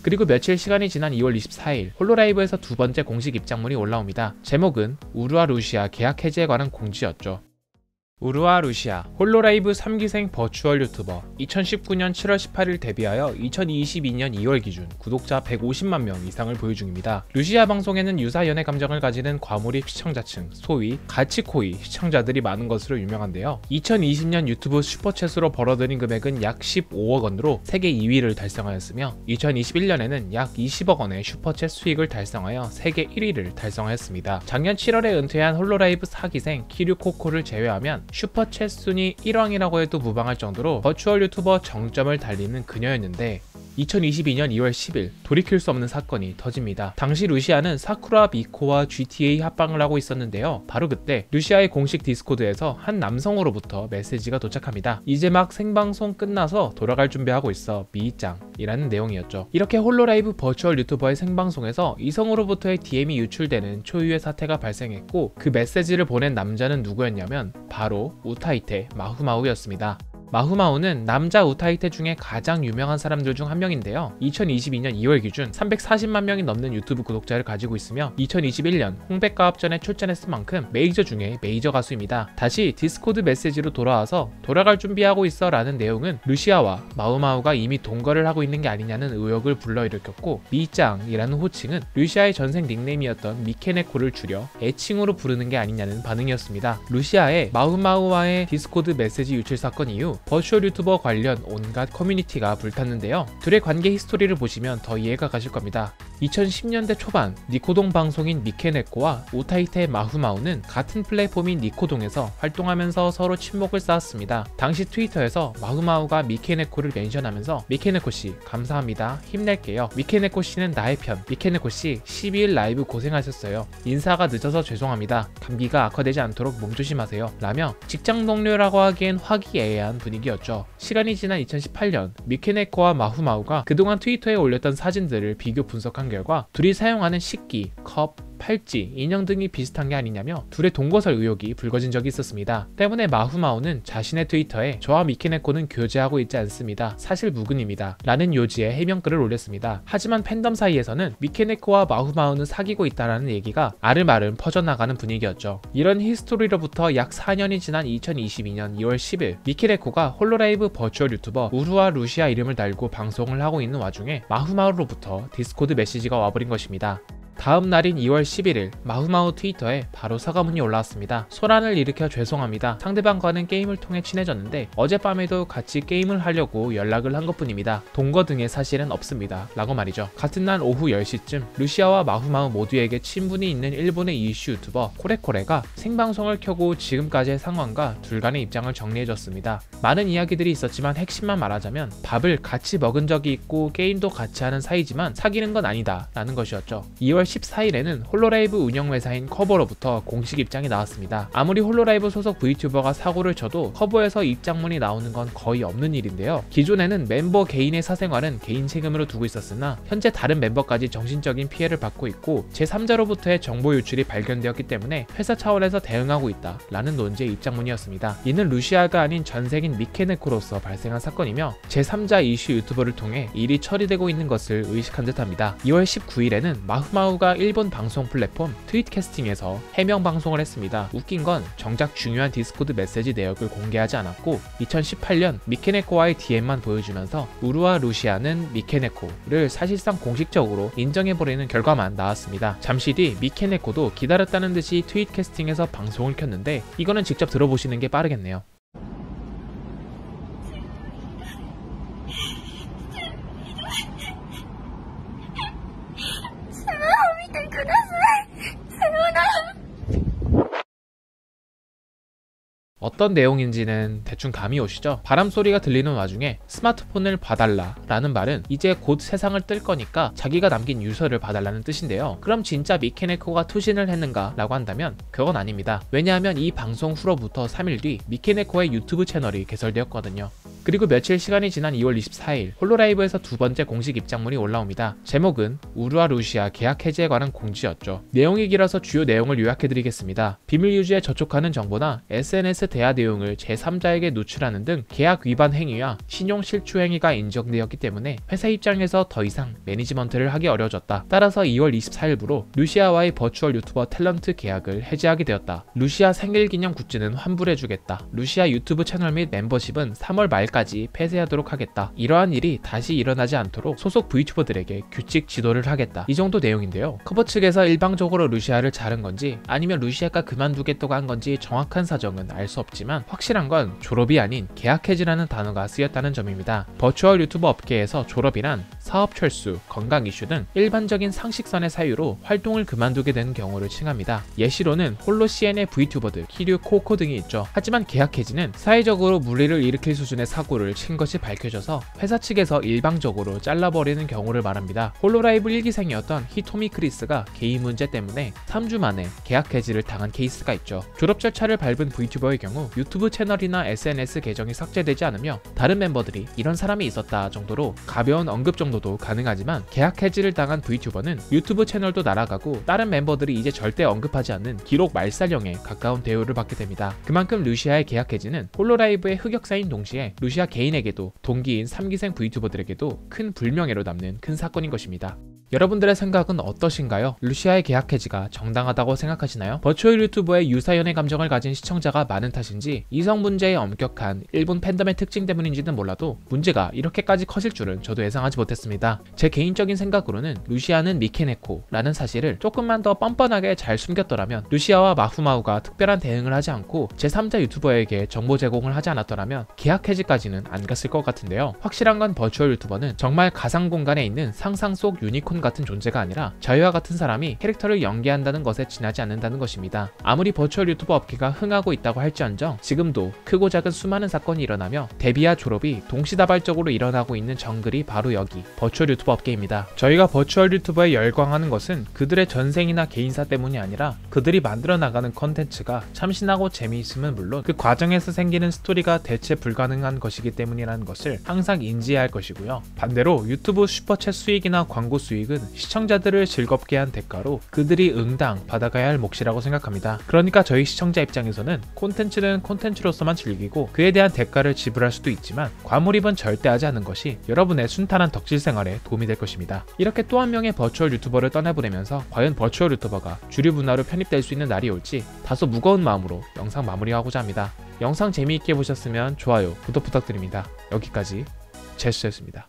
그리고 며칠 시간이 지난 2월 24일 홀로라이브에서 두 번째 공식 입장문이 올라옵니다. 제목은 우루와 루시아 계약 해지에 관한 공지였죠. 우루와 루시아, 홀로라이브 3기생 버추얼 유튜버, 2019년 7월 18일 데뷔하여 2022년 2월 기준 구독자 150만 명 이상을 보유 중입니다. 루시아 방송에는 유사 연애 감정을 가지는 과몰입 시청자층, 소위 가치코이 시청자들이 많은 것으로 유명한데요. 2020년 유튜브 슈퍼챗으로 벌어들인 금액은 약 15억 원으로 세계 2위를 달성하였으며 2021년에는 약 20억 원의 슈퍼챗 수익을 달성하여 세계 1위를 달성하였습니다. 작년 7월에 은퇴한 홀로라이브 4기생 키류코코를 제외하면 슈퍼챗 순위 1왕이라고 해도 무방할 정도로 버추얼 유튜버 정점을 달리는 그녀였는데 2022년 2월 10일 돌이킬 수 없는 사건이 터집니다. 당시 루시아는 사쿠라 미코와 GTA 합방을 하고 있었는데요. 바로 그때 루시아의 공식 디스코드에서 한 남성으로부터 메시지가 도착합니다. 이제 막 생방송 끝나서 돌아갈 준비하고 있어 미이짱이라는 내용이었죠. 이렇게 홀로라이브 버추얼 유튜버의 생방송에서 이성으로부터의 DM이 유출되는 초유의 사태가 발생했고 그 메시지를 보낸 남자는 누구였냐면 바로 우타이테 마후마우였습니다. 마후마우는 남자 우타이테 중에 가장 유명한 사람들 중 한 명인데요. 2022년 2월 기준 340만 명이 넘는 유튜브 구독자를 가지고 있으며 2021년 홍백가합전에 출전했을 만큼 메이저 중에 메이저 가수입니다. 다시 디스코드 메시지로 돌아와서 돌아갈 준비하고 있어 라는 내용은 루시아와 마후마우가 이미 동거를 하고 있는 게 아니냐는 의혹을 불러일으켰고 미짱이라는 호칭은 루시아의 전생 닉네임이었던 미케네코를 줄여 애칭으로 부르는 게 아니냐는 반응이었습니다. 루시아의 마후마우와의 디스코드 메시지 유출 사건 이후 버추얼 유튜버 관련 온갖 커뮤니티가 불탔는데요. 둘의 관계 히스토리를 보시면 더 이해가 가실 겁니다. 2010년대 초반 니코동 방송인 미케네코와 우타이테 마후마우는 같은 플랫폼인 니코동에서 활동하면서 서로 친목을 쌓았습니다. 당시 트위터에서 마후마우가 미케네코를 멘션하면서 미케네코씨 감사합니다, 힘낼게요, 미케네코씨는 나의 편, 미케네코씨 12일 라이브 고생하셨어요, 인사가 늦어서 죄송합니다, 감기가 악화되지 않도록 몸조심하세요 라며 직장 동료라고 하기엔 화기애애한 분위기였죠. 시간이 지난 2018년 미케네코와 마후마우가 그동안 트위터에 올렸던 사진들을 비교 분석한 결과 둘이 사용하는 식기, 컵, 팔찌, 인형 등이 비슷한 게 아니냐며 둘의 동거설 의혹이 불거진 적이 있었습니다. 때문에 마후마우는 자신의 트위터에 저와 미케네코는 교제하고 있지 않습니다, 사실 무근입니다 라는 요지의 해명글을 올렸습니다. 하지만 팬덤 사이에서는 미케네코와 마후마우는 사귀고 있다라는 얘기가 아름아름 퍼져나가는 분위기였죠. 이런 히스토리로부터 약 4년이 지난 2022년 2월 10일 미케네코가 홀로라이브 버추얼 유튜버 우루와 루시아 이름을 달고 방송을 하고 있는 와중에 마후마우로부터 디스코드 메시지가 와버린 것입니다. 다음 날인 2월 11일 마후마우 트위터에 바로 사과문이 올라왔습니다. 소란을 일으켜 죄송합니다. 상대방과는 게임을 통해 친해졌는데 어젯밤에도 같이 게임을 하려고 연락을 한 것뿐입니다. 동거 등의 사실은 없습니다 라고 말이죠. 같은 날 오후 10시쯤 루시아와 마후마우 모두에게 친분이 있는 일본의 이슈 유튜버 코레코레가 생방송을 켜고 지금까지의 상황과 둘 간의 입장을 정리해줬습니다. 많은 이야기들이 있었지만 핵심만 말하자면 밥을 같이 먹은 적이 있고 게임도 같이 하는 사이지만 사귀는 건 아니다 라는 것이었죠. 2월 14일에는 홀로라이브 운영회사인 커버로부터 공식 입장이 나왔습니다. 아무리 홀로라이브 소속 VTuber가 사고를 쳐도 커버에서 입장문이 나오는 건 거의 없는 일인데요. 기존에는 mem버 개인의 사생활은 개인 책임으로 두고 있었으나 현재 다른 멤버까지 정신적인 피해를 받고 있고 제3자로부터의 정보 유출이 발견되었기 때문에 회사 차원에서 대응하고 있다 라는 논지의 입장문이었습니다. 이는 루시아가 아닌 전생인 미케네코로서 발생한 사건이며 제3자 이슈 유튜버를 통해 일이 처리되고 있는 것을 의식한 듯합니다. 2월 19일에는 마후마우가 일본 방송 플랫폼 트윗캐스팅에서 해명 방송을 했습니다. 웃긴 건 정작 중요한 디스코드 메시지 내역을 공개하지 않았고 2018년 미케네코와의 DM만 보여주면서 우루와 루시아는 미케네코를 사실상 공식적으로 인정해버리는 결과만 나왔습니다. 잠시 뒤 미케네코도 기다렸다는 듯이 트윗캐스팅에서 방송을 켰는데 이거는 직접 들어보시는 게 빠르겠네요. 見てください。さようなら。 어떤 내용인지는 대충 감이 오시죠? 바람소리가 들리는 와중에 스마트폰을 봐달라 라는 말은 이제 곧 세상을 뜰 거니까 자기가 남긴 유서를 봐달라는 뜻인데요. 그럼 진짜 미케네코가 투신을 했는가 라고 한다면 그건 아닙니다. 왜냐하면 이 방송 후로부터 3일 뒤 미케네코의 유튜브 채널이 개설되었거든요. 그리고 며칠 시간이 지난 2월 24일 홀로라이브에서 두 번째 공식 입장문이 올라옵니다. 제목은 우루와 루시아 계약 해지에 관한 공지였죠. 내용이 길어서 주요 내용을 요약해드리겠습니다. 비밀 유지에 저촉하는 정보나 SNS 대화 내용을 제3자에게 노출하는 등 계약 위반 행위와 신용 실추 행위가 인정되었기 때문에 회사 입장에서 더 이상 매니지먼트를 하기 어려워졌다. 따라서 2월 24일부로 루시아와의 버추얼 유튜버 탤런트 계약을 해지하게 되었다. 루시아 생일 기념 굿즈는 환불해주겠다. 루시아 유튜브 채널 및 멤버십은 3월 말까지 폐쇄하도록 하겠다. 이러한 일이 다시 일어나지 않도록 소속 V튜버들에게 규칙 지도를 하겠다. 이 정도 내용인데요. 커버 측에서 일방적으로 루시아를 자른 건지 아니면 루시아가 그만두겠다고 한 건지 정확한 사정은 알 수 없지만 확실한 건 졸업이 아닌 계약 해지라는 단어가 쓰였다는 점입니다. 버추얼 유튜버 업계에서 졸업이란 사업 철수, 건강 이슈 등 일반적인 상식선의 사유로 활동을 그만두게 되는 경우를 칭합니다. 예시로는 홀로 CN의 V튜버들, 키류, 코코 등이 있죠. 하지만 계약 해지는 사회적으로 물의를 일으킬 수준의 사고를 친 것이 밝혀져서 회사 측에서 일방적으로 잘라버리는 경우를 말합니다. 홀로라이브 1기생이었던 히토미 크리스가 개인 문제 때문에 3주 만에 계약 해지를 당한 케이스가 있죠. 졸업 절차를 밟은 V튜버의 경우 유튜브 채널이나 SNS 계정이 삭제되지 않으며 다른 멤버들이 이런 사람이 있었다 정도로 가벼운 언급 정도도 가능하지만 계약 해지를 당한 V튜버는 유튜브 채널도 날아가고 다른 멤버들이 이제 절대 언급하지 않는 기록 말살형에 가까운 대우를 받게 됩니다. 그만큼 루시아의 계약 해지는 홀로라이브의 흑역사인 동시에 루시아 개인에게도 동기인 3기생 V튜버들에게도 큰 불명예로 남는 큰 사건인 것입니다. 여러분들의 생각은 어떠신가요? 루시아의 계약 해지가 정당하다고 생각하시나요? 버추얼 유튜버의 유사연애 감정을 가진 시청자가 많은 탓인지 이성 문제의 엄격한 일본 팬덤의 특징 때문인지는 몰라도 문제가 이렇게까지 커질 줄은 저도 예상하지 못했습니다. 제 개인적인 생각으로는 루시아는 미케네코라는 사실을 조금만 더 뻔뻔하게 잘 숨겼더라면, 루시아와 마후마후가 특별한 대응을 하지 않고 제3자 유튜버에게 정보 제공을 하지 않았더라면 계약 해지까지는 안 갔을 것 같은데요. 확실한 건 버추얼 유튜버는 정말 가상 공간에 있는 상상 속 유니콘 같은 존재가 아니라 저희와 같은 사람이 캐릭터를 연기한다는 것에 지나지 않는다는 것입니다. 아무리 버추얼 유튜버 업계가 흥하고 있다고 할지언정 지금도 크고 작은 수많은 사건이 일어나며 데뷔와 졸업이 동시다발적으로 일어나고 있는 정글이 바로 여기 버추얼 유튜버 업계입니다. 저희가 버추얼 유튜버에 열광하는 것은 그들의 전생이나 개인사 때문이 아니라 그들이 만들어 나가는 컨텐츠가 참신하고 재미있음은 물론 그 과정에서 생기는 스토리가 대체 불가능한 것이기 때문이라는 것을 항상 인지해야 할 것이고요. 반대로 유튜브 슈퍼챗 수익이나 광고 수익은 시청자들을 즐겁게 한 대가로 그들이 응당 받아가야 할 몫이라고 생각합니다. 그러니까 저희 시청자 입장에서는 콘텐츠는 콘텐츠로서만 즐기고 그에 대한 대가를 지불할 수도 있지만 과몰입은 절대 하지 않는 것이 여러분의 순탄한 덕질 생활에 도움이 될 것입니다. 이렇게 또 한 명의 버추얼 유튜버를 떠나보내면서 과연 버추얼 유튜버가 주류 문화로 편입될 수 있는 날이 올지 다소 무거운 마음으로 영상 마무리하고자 합니다. 영상 재미있게 보셨으면 좋아요, 구독 부탁드립니다. 여기까지 제스였습니다.